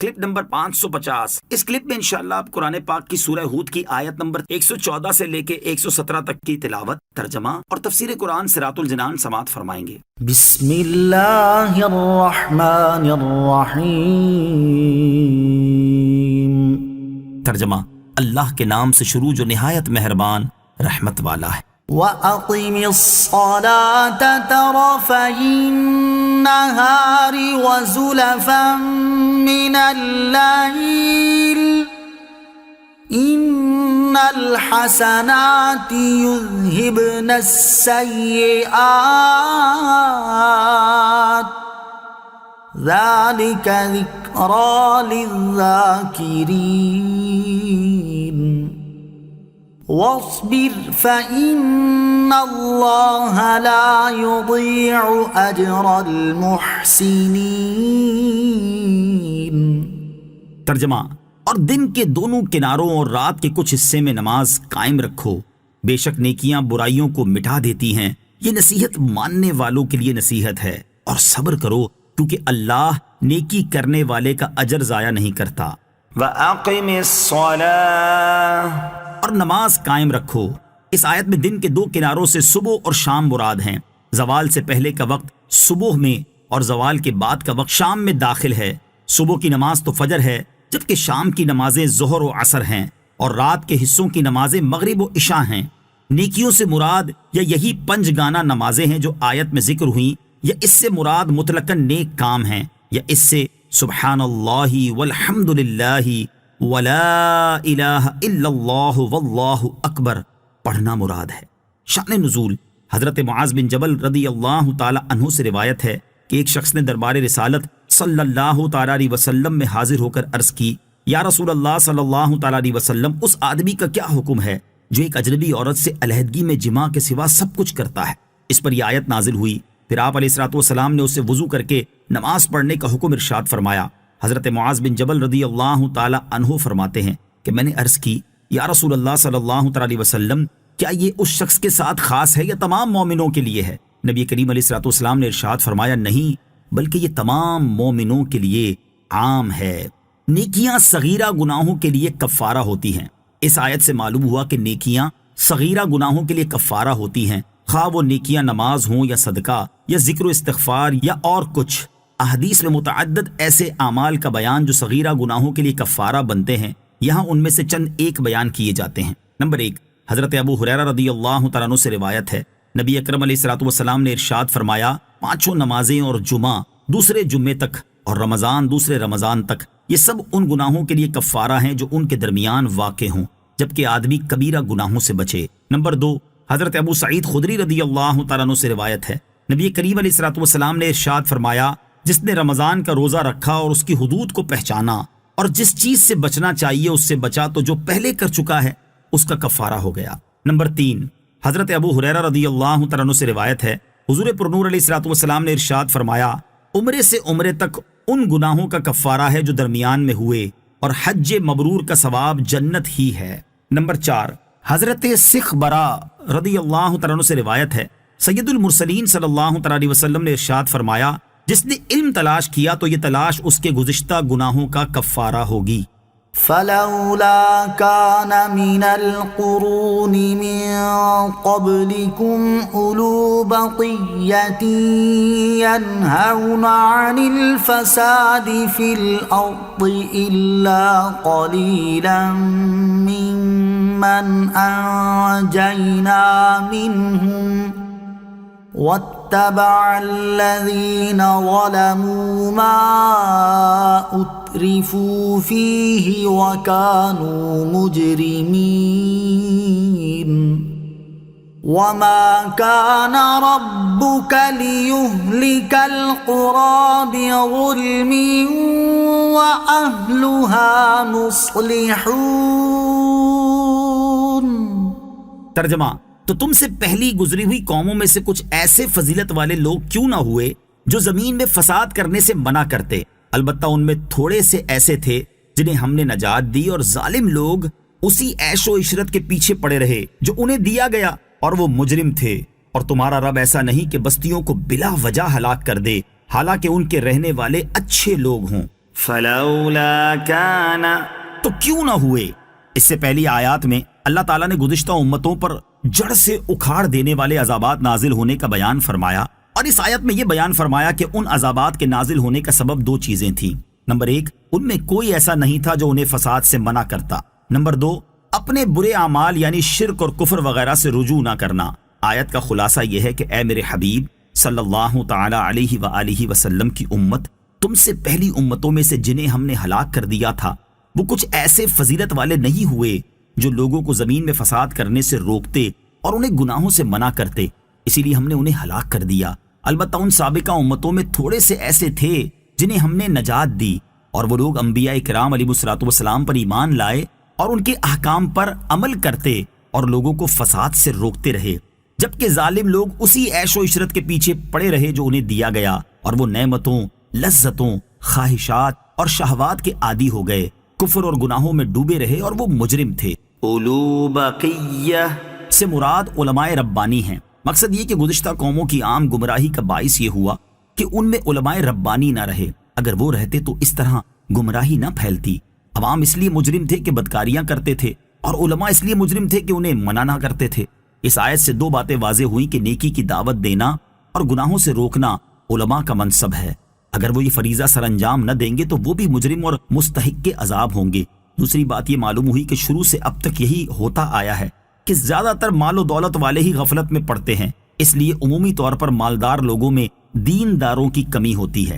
Clip number 550۔ اس clip میں انشاءاللہ آپ قرآن پاک کی سورہ ہود کی آیت نمبر 114 سے لے کے 117 تک کی تلاوت، ترجمہ اور تفسیر قرآن صراط الجنان سماعت فرمائیں گے۔ بسم اللہ الرحمن الرحیم۔ ترجمہ، اللہ کے نام سے شروع جو نہایت مہربان رحمت والا ہے۔ وَأَقِمِ الصَّلَاةَ طَرَفَيِ النَّهَارِ وَزُلَفًا مِّنَ اللَّيْلِ إِنَّ الْحَسَنَاتِ يُذْهِبْنَ السَّيِّئَاتِ ذَلِكَ ذِكْرَىٰ لِلذَّاكِرِينَ وَاصْبِرْ فَإِنَّ اللَّهَ لَا يُضِيعُ أَجْرَ الْمُحْسِنِينَ۔ ترجمہ، اور دن کے دونوں کناروں اور رات کے کچھ حصے میں نماز قائم رکھو، بے شک نیکیاں برائیوں کو مٹا دیتی ہیں، یہ نصیحت ماننے والوں کے لیے نصیحت ہے، اور صبر کرو کیونکہ اللہ نیکی کرنے والے کا اجر ضائع نہیں کرتا۔ وَأَقِمِ الصَّلَاةَ، اور نماز قائم رکھو۔ اس آیت میں دن کے دو کناروں سے صبح اور شام مراد ہیں۔ زوال سے پہلے کا وقت صبح میں اور زوال کے بعد کا وقت شام میں داخل ہے۔ صبح کی نماز تو فجر ہے، جبکہ شام کی نمازیں ظہر و عصر ہیں، اور رات کے حصوں کی نمازیں مغرب و عشاء ہیں۔ نیکیوں سے مراد یا یہی پنج گانا نمازیں ہیں جو آیت میں ذکر ہوئیں، یا اس سے مراد مطلقاً نیک کام ہیں، یا اس سے سبحان اللہ والحمد للہ ولا الہ الا اللہ واللہ اکبر پڑھنا مراد ہے۔ شان نزول، حضرت معاذ بن جبل رضی اللہ تعالی عنہ سے روایت ہے کہ ایک شخص نے دربار رسالت صلی اللہ تعالی علیہ وسلم میں حاضر ہو کر عرض کی، یا رسول اللہ صلی اللہ تعالی علیہ وسلم، اس آدمی کا کیا حکم ہے جو ایک اجنبی عورت سے علیحدگی میں جماع کے سوا سب کچھ کرتا ہے؟ اس پر یہ آیت نازل ہوئی۔ پھر آپ علیہ الصلوۃ والسلام نے اسے وضو کر کے نماز پڑھنے کا حکم ارشاد فرمایا۔ حضرت معاذ بن جبل رضی اللہ تعالی عنہ فرماتے ہیں کہ میں نے عرض کی، یا رسول اللہ صلی اللہ تعالی علیہ وسلم، کیا یہ اس شخص کے ساتھ خاص ہے یا تمام مومنوں کے لیے ہے؟ نبی کریم علیہ الصلوۃ والسلام نے ارشاد فرمایا، نہیں، بلکہ یہ تمام مومنوں کے لیے عام ہے۔ نیکیاں صغیرہ گناہوں کے لیے کفارہ ہوتی ہیں۔ اس آیت سے معلوم ہوا کہ نیکیاں صغیرہ گناہوں کے لیے کفارہ ہوتی ہیں، خواہ وہ نیکیاں نماز ہوں یا صدقہ یا ذکر و استغفار یا اور کچھ۔ احادیث میں متعدد ایسے اعمال کا بیان جو صغیرہ گناہوں کے لیے کفارہ بنتے ہیں، یہاں ان میں سے چند ایک بیان کیے جاتے ہیں۔ نمبر 1، حضرت ابو ہریرہ رضی اللہ تعالیٰ عنہ سے روایت ہے، نبی اکرم علیہ الصلوۃ والسلام نے ارشاد فرمایا، 5 نمازیں اور جمعہ دوسرے جمعے تک اور رمضان دوسرے رمضان تک، یہ سب ان گناہوں کے لیے کفارہ ہیں جو ان کے درمیان واقع ہوں، جبکہ آدمی کبیرہ گناہوں سے بچے۔ نمبر 2، حضرت ابو سعید خدری رضی اللہ تعالیٰ عنہ سے روایت ہے، نبی کریم علیہ الصلوۃ والسلام نے ارشاد فرمایا، جس نے رمضان کا روزہ رکھا اور اس کی حدود کو پہچانا اور جس چیز سے بچنا چاہیے اس سے بچا تو جو پہلے کر چکا ہے اس کا کفارہ ہو گیا۔ نمبر 3، حضرت ابو ہریرہ رضی اللہ تعالیٰ عنہ سے روایت ہے، حضور پرنور علیہ الصلوۃ والسلام نے ارشاد فرمایا، عمرے سے عمرے تک ان گناہوں کا کفارہ ہے جو درمیان میں ہوئے، اور حج مبرور کا ثواب جنت ہی ہے۔ نمبر 4، حضرت سکھ برا رضی اللہ تعالیٰ عنہ سے روایت ہے، سید المرسلین صلی اللہ تعالیٰ علیہ وسلم نے ارشاد فرمایا، جس نے علم تلاش کیا تو یہ تلاش اس کے گزشتہ گناہوں کا کفارہ ہوگی۔ فَلَوْلَا كَانَ مِنَ الْقُرُونِ مِن قَبْلِكُمْ أُولُو بَقِيَّةٍ يَنْهَوْنَ عَنِ الْفَسَادِ فِي الْأَرْضِ إِلَّا قَلِيلًا مِّمَّنْ أَنجَيْنَا مِنْهُمْ وَاتَّبَعَ الَّذِينَ ظَلَمُوا مَا أُتْرِفُوا فِيهِ وَكَانُوا مُجْرِمِينَ وَمَا كَانَ رَبُّكَ لِيُهْلِكَ الْقُرَى بِظُلْمٍ وَأَهْلُهَا مُصْلِحُونَ۔ ترجمہ، تو تم سے پہلی گزری ہوئی قوموں میں سے کچھ ایسے فضیلت والے لوگ کیوں نہ ہوئے جو زمین میں فساد کرنے سے منع کرتے؟ البتہ ان میں تھوڑے سے ایسے تھے جنہیں ہم نے نجات دی، اور ظالم لوگ اسی عیش و عشرت کے پیچھے پڑے رہے جو انہیں دیا گیا، اور وہ مجرم تھے۔ اور تمہارا رب ایسا نہیں کہ بستیوں کو بلا وجہ ہلاک کر دے، حالانکہ ان کے رہنے والے اچھے لوگ ہوں۔ فلولا كان تو کیوں نہ ہوئے؟ اس سے پہلی آیات میں اللہ تعالیٰ نے گزشتہ امتوں پر جڑ سے اکھاڑ دینے والے عذابات نازل ہونے کا بیان فرمایا، اور اس آیت میں یہ بیان فرمایا کہ ان عذابات کے نازل ہونے کا سبب دو چیزیں تھیں۔ نمبر ایک، ان میں کوئی ایسا نہیں تھا جو انہیں فساد سے منع کرتا۔ نمبر دو، اپنے برے اعمال یعنی شرک اور کفر وغیرہ سے رجوع نہ کرنا۔ آیت کا خلاصہ یہ ہے کہ اے میرے حبیب صلی اللہ تعالی علیہ وآلہ وسلم کی امت، تم سے پہلی امتوں میں سے جنہیں ہم نے ہلاک کر دیا تھا وہ کچھ ایسے فضیلت والے نہیں ہوئے جو لوگوں کو زمین میں فساد کرنے سے روکتے اور انہیں گناہوں سے منع کرتے، اسی لیے ہم نے انہیں ہلاک کر دیا۔ البتہ ان سابقہ امتوں میں تھوڑے سے ایسے تھے جنہیں ہم نے نجات دی، اور وہ لوگ انبیاء کرام علیہ الصلوۃ والسلام پر ایمان لائے اور ان کے احکام پر عمل کرتے اور لوگوں کو فساد سے روکتے رہے، جبکہ ظالم لوگ اسی عیش و عشرت کے پیچھے پڑے رہے جو انہیں دیا گیا، اور وہ نعمتوں، لذتوں، خواہشات اور شہوات کے عادی ہو گئے، کفر اور گناہوں میں ڈوبے رہے اور وہ مجرم تھے۔ اولو بقیہ سے مراد علماء ربانی ہیں۔ مقصد یہ کہ گزشتہ قوموں کی عام گمراہی کا باعث یہ ہوا کہ ان میں علماء ربانی نہ رہے، اگر وہ رہتے تو اس طرح گمراہی نہ پھیلتی۔ عوام اس لیے مجرم تھے کہ بدکاریاں کرتے تھے، اور علماء اس لیے مجرم تھے کہ انہیں منع نہ کرتے تھے۔ اس آیت سے دو باتیں واضح ہوئیں کہ نیکی کی دعوت دینا اور گناہوں سے روکنا علماء کا منصب ہے۔ اگر وہ یہ فریضہ سر انجام نہ دیں گے تو وہ بھی مجرم اور مستحق کے عذاب ہوں گے۔ دوسری بات یہ معلوم ہوئی کہ شروع سے اب تک یہی ہوتا آیا ہے کہ زیادہ تر مال و دولت والے ہی غفلت میں پڑتے ہیں، اس لیے عمومی طور پر مالدار لوگوں میں دینداروں کی کمی ہوتی ہے۔